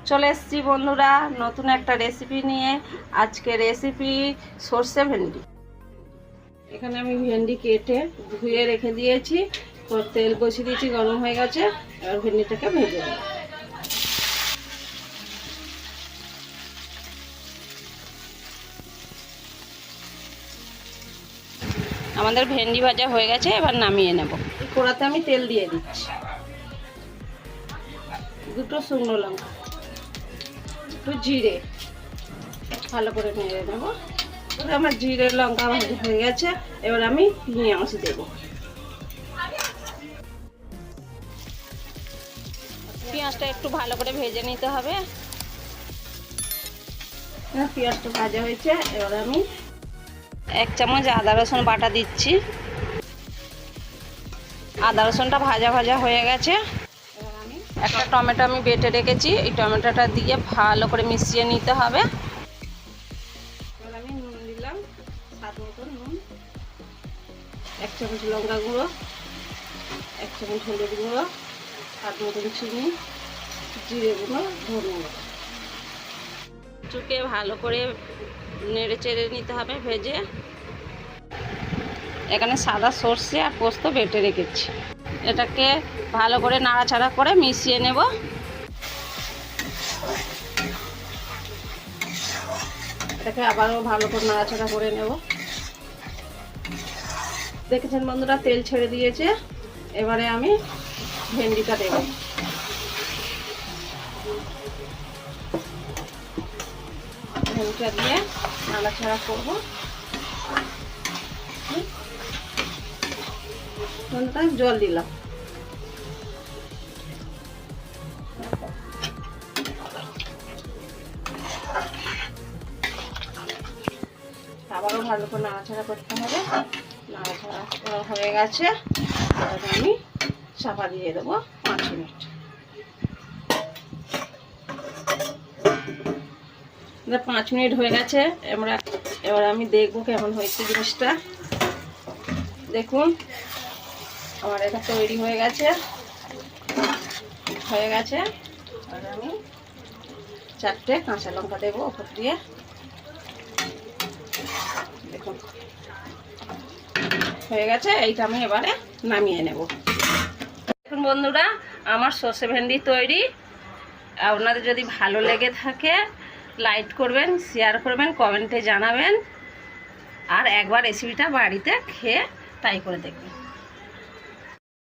চলে এসেছি বন্ধুরা নতুন একটা রেসিপি নিয়ে। আজকে রেসিপি সর্ষে ভেন্ডি। এখানে আমি ভেন্ডি কেটে ধুয়ে রেখে দিয়েছি, তো তেল বসিয়ে দিয়েছি, গরম হয়ে গেছে। এবার ভেন্ডিটাকে ভেজে নেব। আমাদের ভেন্ডি ভাজা হয়ে গেছে, এবার নামিয়ে নেব। কড়াতে আমি তেল দিয়ে দিচ্ছি, দুটো শুকনো লঙ্কা, একটু জিরে, ভালো করে নেড়ে নেবো। আমার জিরে লঙ্কা ভাজা হয়ে গেছে, এবার আমি পেঁয়াজ দেব। পেঁয়াজটা একটু ভালো করে ভেজে নিতে হবে। পেঁয়াজটা ভাজা হয়েছে, এবার আমি 1 চামচ আদা রসুন বাটা দিচ্ছি। আদা রসুনটা ভাজা ভাজা হয়ে গেছে। এবার আমি একটা টমেটো আমি বেটে রেখেছি, এই টমেটোটা দিয়ে ভালো করে মিশিয়ে নিতে হবে। এবার আমি নুন দিলাম, স্বাদ মতো নুন, 1 চামচ লঙ্কা গুঁড়ো, 1 চামচ হলুদ গুঁড়ো, স্বাদ মতন চিনি, জিরে গুঁড়ো, ধনে গুঁড়ো। চুকে ভালো করে নেড়ে চেড়ে নিতে হবে ভেজে। এখানে সাদা সর্ষে আর পোস্ত বেটে রেখেছি, এটাকে ভালো করে নাড়াচাড়া করে মিশিয়ে নেব। এটাকে আবারও ভালো করে নাড়াচাড়া করে নেব। দেখেছেন বন্ধুরা, তেল ছেড়ে দিয়েছে। এবারে আমি ভেন্ডিটা দেব। ভেন্ডিটা দিয়ে নাড়াচাড়া করব। বন্ধুরা জল দিলাম। আবারও ভালো করে নাড়াচাড়া করতে হবে। নাড়াচাড়া হয়ে গেছে, এবার আমি চাপা দিয়ে দেবো 5 মিনিট। এবার 5 মিনিট হয়ে গেছে। এবার আমি দেখবো কেমন হয়েছে জিনিসটা। দেখুন আমার এটা তৈরি হয়ে গেছে। আর আমি 4টে কাঁচা লঙ্কা দেবো ওপর দিয়ে। দেখুন হয়ে গেছে, এইটা আমি এবারে নামিয়ে নেব। দেখুন বন্ধুরা, আমার সর্ষে ভেন্ডি তৈরি। আপনাদের যদি ভালো লেগে থাকে লাইক করবেন, শেয়ার করবেন, কমেন্টে জানাবেন, আর একবার রেসিপিটা বাড়িতে খেয়ে ট্রাই করে দেখবেন।